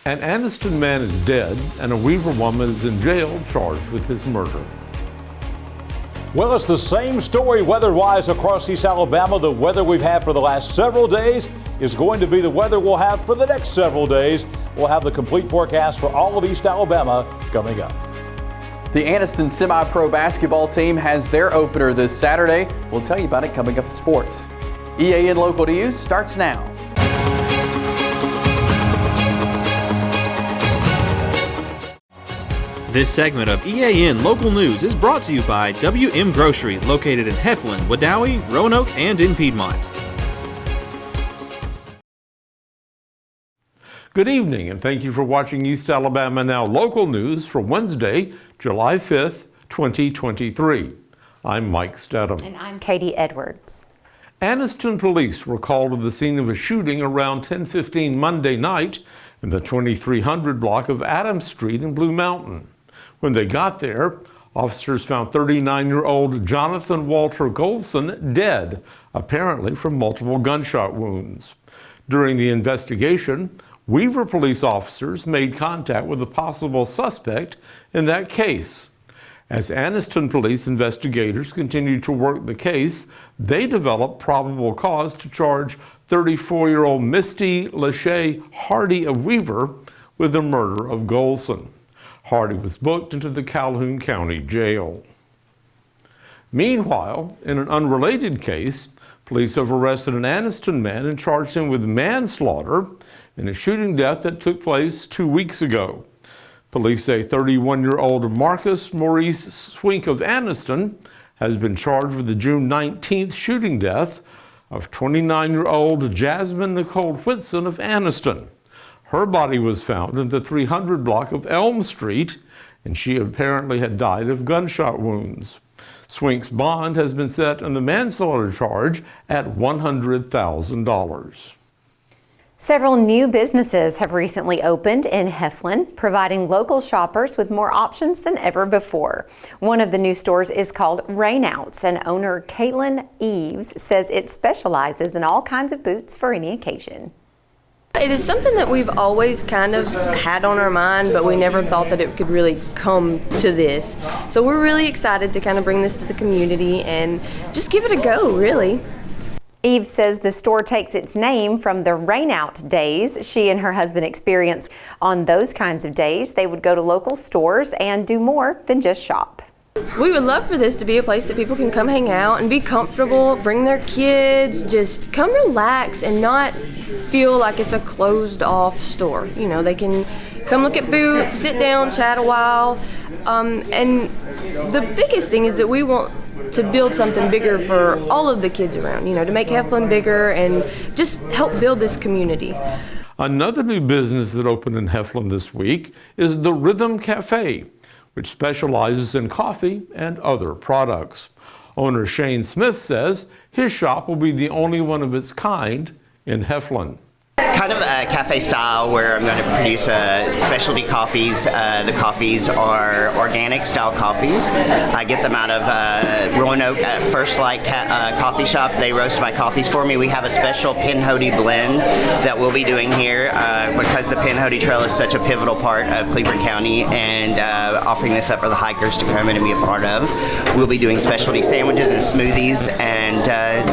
An Anniston man is dead, and a Weaver woman is in jail charged with his murder. Well, it's the same story weather-wise across East Alabama. The weather we've had for the last several days is going to be the weather we'll have for the next several days. We'll have the complete forecast for all of East Alabama coming up. The Anniston semi-pro basketball team has their opener this Saturday. We'll tell you about it coming up in sports. EAN Local News starts now. This segment of EAN Local News is brought to you by WM Grocery, located in Heflin, Wadowee, Roanoke, and in Piedmont. Good evening, and thank you for watching East Alabama Now Local News for Wednesday, July 5th, 2023. I'm Mike Stedham. And I'm Katie Edwards. Anniston police were called to the scene of a shooting around 10:15 Monday night in the 2300 block of Adams Street in Blue Mountain. When they got there, officers found 39-year-old Jonathan Walter Golson dead, apparently from multiple gunshot wounds. During the investigation, Weaver police officers made contact with a possible suspect in that case. As Anniston police investigators continued to work the case, they developed probable cause to charge 34-year-old Misty Lachey Hardy of Weaver with the murder of Golson. Hardy was booked into the Calhoun County Jail. Meanwhile, in an unrelated case, police have arrested an Anniston man and charged him with manslaughter in a shooting death that took place 2 weeks ago. Police say 31-year-old Marcus Maurice Swink of Anniston has been charged with the June 19th shooting death of 29-year-old Jasmine Nicole Whitson of Anniston. Her body was found in the 300 block of Elm Street, and she apparently had died of gunshot wounds. Swink's bond has been set on the manslaughter charge at $100,000. Several new businesses have recently opened in Heflin, providing local shoppers with more options than ever before. One of the new stores is called Rainouts, and owner Caitlin Eves says it specializes in all kinds of boots for any occasion. It is something that we've always kind of had on our mind, but we never thought that it could really come to this. So we're really excited to kind of bring this to the community and just give it a go, really. Eve says the store takes its name from the rainout days she and her husband experienced. On those kinds of days, they would go to local stores and do more than just shop. We would love for this to be a place that people can come hang out and be comfortable, bring their kids, just come relax and not feel like it's a closed off store. You know, they can come look at boots, sit down, chat a while. And the biggest thing is that we want to build something bigger for all of the kids around, you know, to make Heflin bigger and just help build this community. Another new business that opened in Heflin this week is the Rhythm Cafe, which specializes in coffee and other products. Owner Shane Smith says his shop will be the only one of its kind in Heflin. Kind of a cafe style where I'm going to produce specialty coffees. The coffees are organic style coffees. I get them out of Roanoke at First Light Coffee Shop. They roast my coffees for me. We have a special Pinhoti blend that we'll be doing here because the Pinhoti Trail is such a pivotal part of Cleveland County, and offering this up for the hikers to come in and be a part of. We'll be doing specialty sandwiches and smoothies and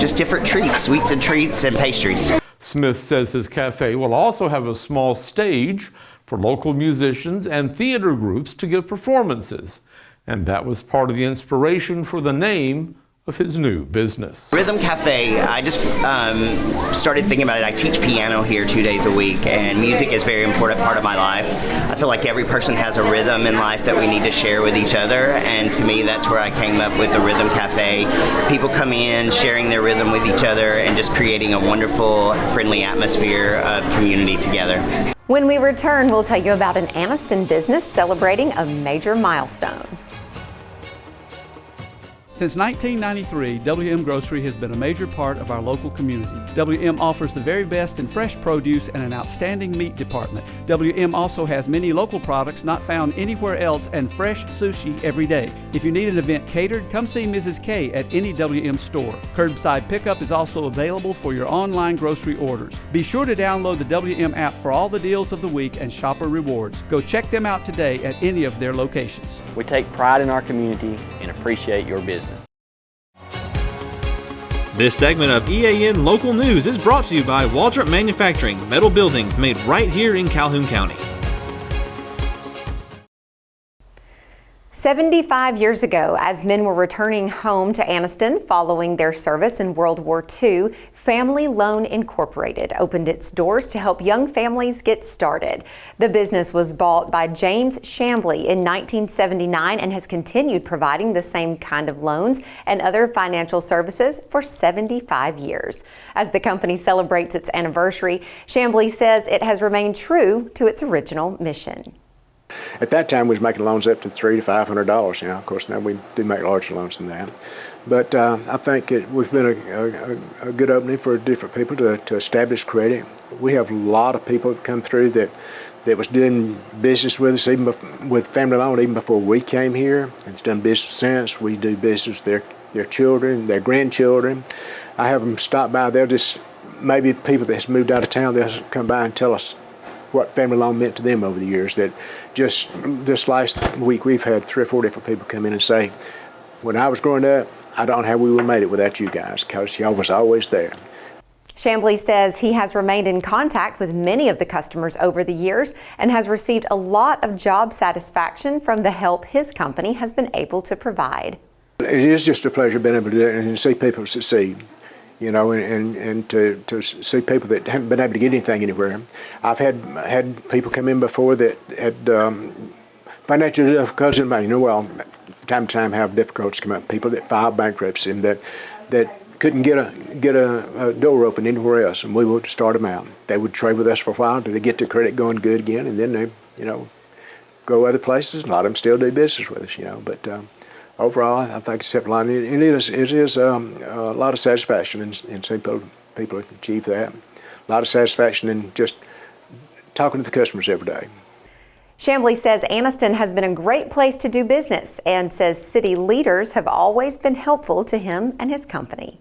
just different treats, sweets and treats and pastries. Smith says his cafe will also have a small stage for local musicians and theater groups to give performances. And that was part of the inspiration for the name of his new business. Rhythm Cafe, I just started thinking about it. I teach piano here 2 days a week, and music is a very important part of my life. I feel like every person has a rhythm in life that we need to share with each other, and to me that's where I came up with the Rhythm Cafe. People coming in, sharing their rhythm with each other, and just creating a wonderful, friendly atmosphere of community together. When we return, we'll tell you about an Anniston business celebrating a major milestone. Since 1993, WM Grocery has been a major part of our local community. WM offers the very best in fresh produce and an outstanding meat department. WM also has many local products not found anywhere else and fresh sushi every day. If you need an event catered, come see Mrs. K at any WM store. Curbside pickup is also available for your online grocery orders. Be sure to download the WM app for all the deals of the week and shopper rewards. Go check them out today at any of their locations. We take pride in our community and appreciate your business. This segment of EAN Local News is brought to you by Waldrop Manufacturing, metal buildings made right here in Calhoun County. 75 years ago, as men were returning home to Anniston following their service in World War II, Family Loan Incorporated opened its doors to help young families get started. The business was bought by James Chambly in 1979 and has continued providing the same kind of loans and other financial services for 75 years. As the company celebrates its anniversary, Chambly says it has remained true to its original mission. At that time, we was making loans up to $300 to $500. Of course, now we do make larger loans than that. But I think we've been a good opening for different people to establish credit. We have a lot of people that come through that was doing business with us, even with Family Loan, even before we came here. It's done business since. We do business with their children, their grandchildren. I have them stop by. They'll just, maybe people that's moved out of town, they'll come by and tell us what Family Loan meant to them over the years. That just this last week we've had 3 or 4 different people come in and say, when I was growing up, I don't know how we would have made it without you guys, because y'all was always there. Chambly says he has remained in contact with many of the customers over the years and has received a lot of job satisfaction from the help his company has been able to provide. It is just a pleasure being able to do it and see people succeed. And to see people that haven't been able to get anything anywhere. I've had people come in before that had financial difficulties, and time to time have difficulties come up. People that filed bankruptcy and that couldn't get a door open anywhere else, and we would start them out. They would trade with us for a while until they get their credit going good again, and then they, go other places. A lot of them still do business with us, but. Overall, I think it's a lot of satisfaction in seeing people achieve that. A lot of satisfaction in just talking to the customers every day. Chambly says Anniston has been a great place to do business and says city leaders have always been helpful to him and his company.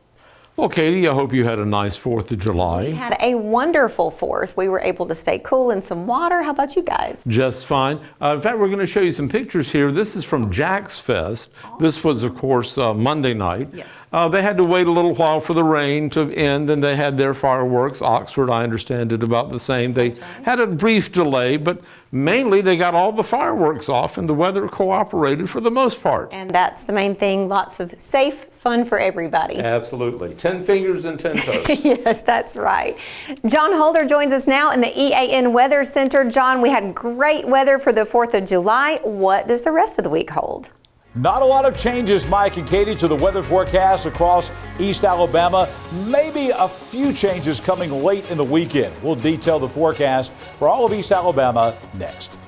Well, Katie, I hope you had a nice 4th of July. We had a wonderful 4th. We were able to stay cool in some water. How about you guys? Just fine. In fact, we're going to show you some pictures here. This is from Jack's Fest. This was, of course, Monday night. Yes. They had to wait a little while for the rain to end, and they had their fireworks. Oxford, I understand, did about the same. They had a brief delay, but mainly they got all the fireworks off, and the weather cooperated for the most part. And that's the main thing. Lots of safe fun for everybody. Absolutely. 10 fingers and 10 toes. Yes, that's right. John Holder joins us now in the EAN Weather Center. John, we had great weather for the 4th of July. What does the rest of the week hold? Not a lot of changes, Mike and Katie, to the weather forecast across East Alabama. Maybe a few changes coming late in the weekend. We'll detail the forecast for all of East Alabama next.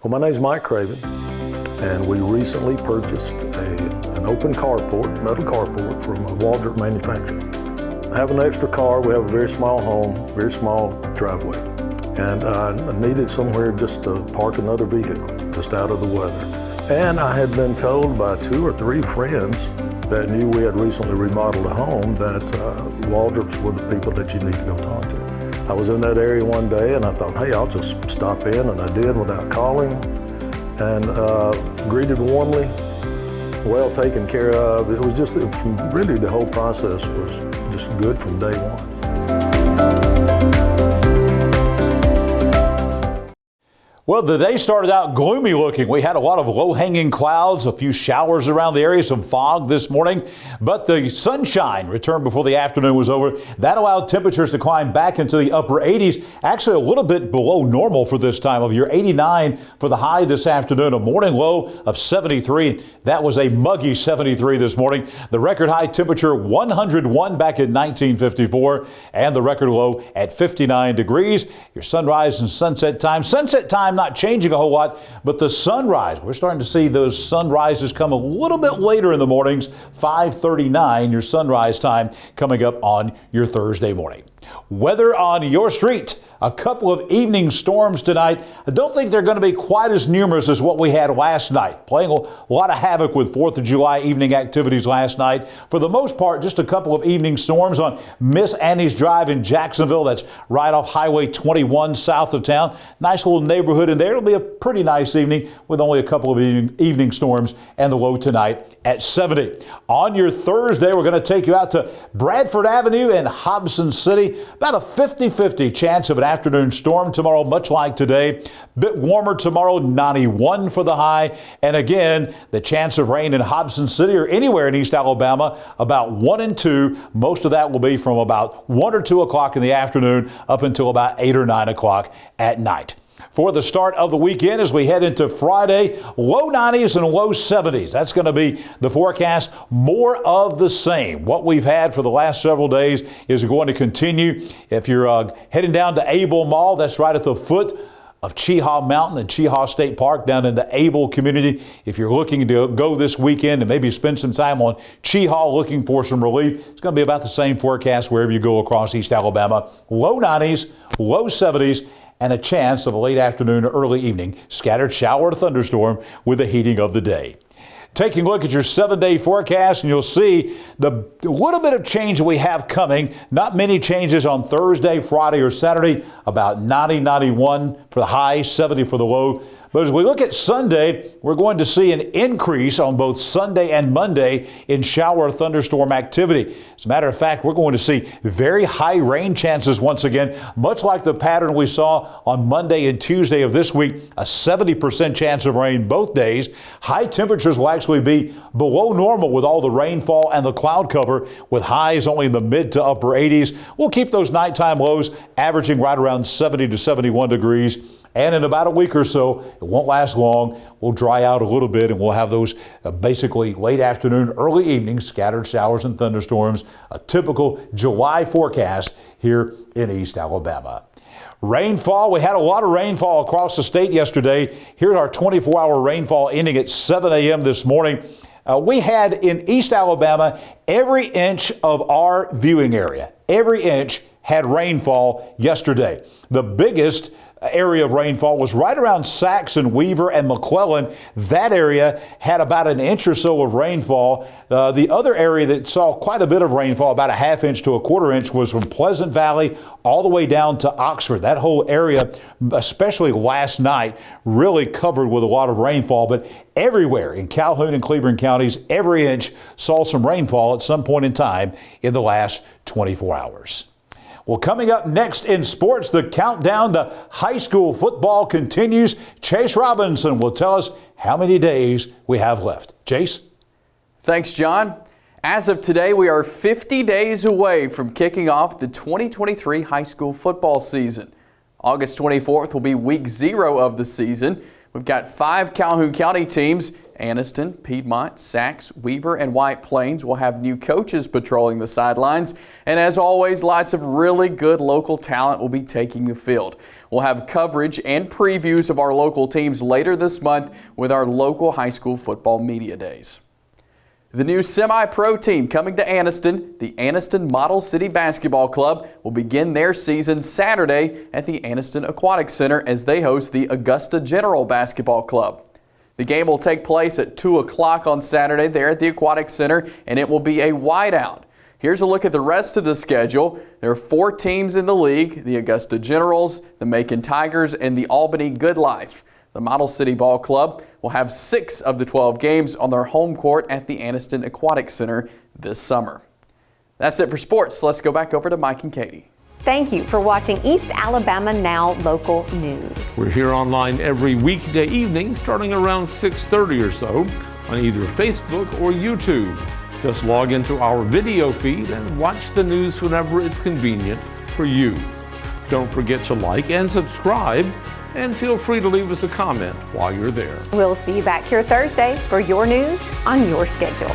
Well, my name's Mike Craven, and we recently purchased an open carport, metal carport from Waldrop Manufacturing. I have an extra car. We have a very small home, very small driveway, and I needed somewhere just to park another vehicle, just out of the weather. And I had been told by 2 or 3 friends that knew we had recently remodeled a home that Waldrops were the people that you need to go talk to. I was in that area one day and I thought, hey, I'll just stop in, and I did without calling, and greeted warmly, well taken care of. It was just, really the whole process was just good from day one. Well, the day started out gloomy looking. We had a lot of low-hanging clouds, a few showers around the area, some fog this morning, but the sunshine returned before the afternoon was over. That allowed temperatures to climb back into the upper 80s, actually a little bit below normal for this time of year. 89 for the high this afternoon, a morning low of 73. That was a muggy 73 this morning. The record high temperature 101 back in 1954, and the record low at 59 degrees. Your sunrise and sunset time time not changing a whole lot, but the sunrise, we're starting to see those sunrises come a little bit later in the mornings, 5:39, your sunrise time coming up on your Thursday morning. Weather on your street. A couple of evening storms tonight. I don't think they're going to be quite as numerous as what we had last night, playing a lot of havoc with 4th of July evening activities last night. For the most part, just a couple of evening storms on Miss Annie's Drive in Jacksonville. That's right off Highway 21 south of town. Nice little neighborhood in there. It'll be a pretty nice evening with only a couple of evening storms, and the low tonight at 70. On your Thursday, we're going to take you out to Bradford Avenue in Hobson City. About a 50-50 chance of an afternoon storm tomorrow, much like today. Bit warmer tomorrow, 91 for the high. And again, the chance of rain in Hobson City or anywhere in East Alabama, about 1 and 2. Most of that will be from about 1 or 2 o'clock in the afternoon up until about 8 or 9 o'clock at night. For the start of the weekend as we head into Friday, low 90s and low 70s. That's going to be the forecast. More of the same. What we've had for the last several days is going to continue. If you're heading down to Able Mall, that's right at the foot of Cheehaw Mountain and Cheehaw State Park down in the Able community. If you're looking to go this weekend and maybe spend some time on Cheehaw looking for some relief, it's going to be about the same forecast wherever you go across East Alabama. Low 90s, low 70s, and a chance of a late afternoon or early evening scattered shower or thunderstorm with the heating of the day. Taking a look at your 7-day forecast, and you'll see the little bit of change we have coming. Not many changes on Thursday, Friday, or Saturday. About 90, 91 for the high, 70 for the low. But as we look at Sunday, we're going to see an increase on both Sunday and Monday in shower thunderstorm activity. As a matter of fact, we're going to see very high rain chances once again, much like the pattern we saw on Monday and Tuesday of this week, a 70% chance of rain both days. High temperatures will actually be below normal with all the rainfall and the cloud cover, with highs only in the mid to upper 80s. We'll keep those nighttime lows averaging right around 70 to 71 degrees. And in about a week or so, it won't last long. We'll dry out a little bit and we'll have those basically late afternoon, early evening scattered showers and thunderstorms. A typical July forecast here in East Alabama. Rainfall, we had a lot of rainfall across the state yesterday. Here's our 24-hour rainfall ending at 7 a.m. this morning. We had in East Alabama every inch of our viewing area. Every inch had rainfall yesterday. The biggest area of rainfall was right around Saxon, Weaver, and McClellan. That area had about an inch or so of rainfall. The other area that saw quite a bit of rainfall, about a ½ inch to a ¼ inch, was from Pleasant Valley all the way down to Oxford. That whole area, especially last night, really covered with a lot of rainfall. But everywhere in Calhoun and Cleburne counties, every inch saw some rainfall at some point in time in the last 24 hours. Well, coming up next in sports, the countdown to high school football continues. Chase Robinson will tell us how many days we have left. Chase? Thanks, John. As of today, we are 50 days away from kicking off the 2023 high school football season. August 24th will be week 0 of the season. We've got 5 Calhoun County teams. Anniston, Piedmont, Sax, Weaver, and White Plains will have new coaches patrolling the sidelines. And as always, lots of really good local talent will be taking the field. We'll have coverage and previews of our local teams later this month with our local high school football media days. The new semi-pro team coming to Anniston, the Anniston Model City Basketball Club, will begin their season Saturday at the Anniston Aquatic Center as they host the Augusta General Basketball Club. The game will take place at 2 o'clock on Saturday there at the Aquatic Center, and it will be a whiteout. Here's a look at the rest of the schedule. There are 4 teams in the league: the Augusta Generals, the Macon Tigers, and the Albany Good Life. The Model City Ball Club will have 6 of the 12 games on their home court at the Anniston Aquatic Center this summer. That's it for sports. Let's go back over to Mike and Katie. Thank you for watching East Alabama Now Local News. We're here online every weekday evening starting around 6:30 or so on either Facebook or YouTube. Just log into our video feed and watch the news whenever it's convenient for you. Don't forget to like and subscribe, and feel free to leave us a comment while you're there. We'll see you back here Thursday for your news on your schedule.